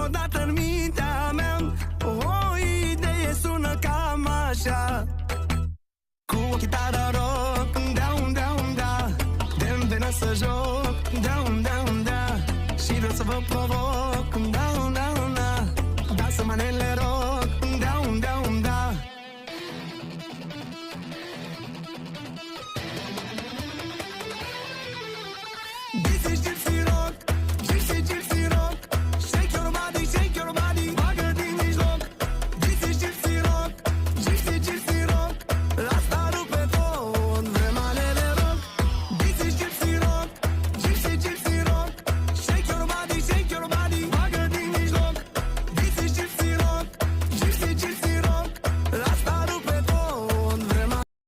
odată în mintea mea. O idee sună cam așa: cu o chitară rock, down, down, da, de-mi venă să joc, down, down, da, și vreau să vă provoc, da,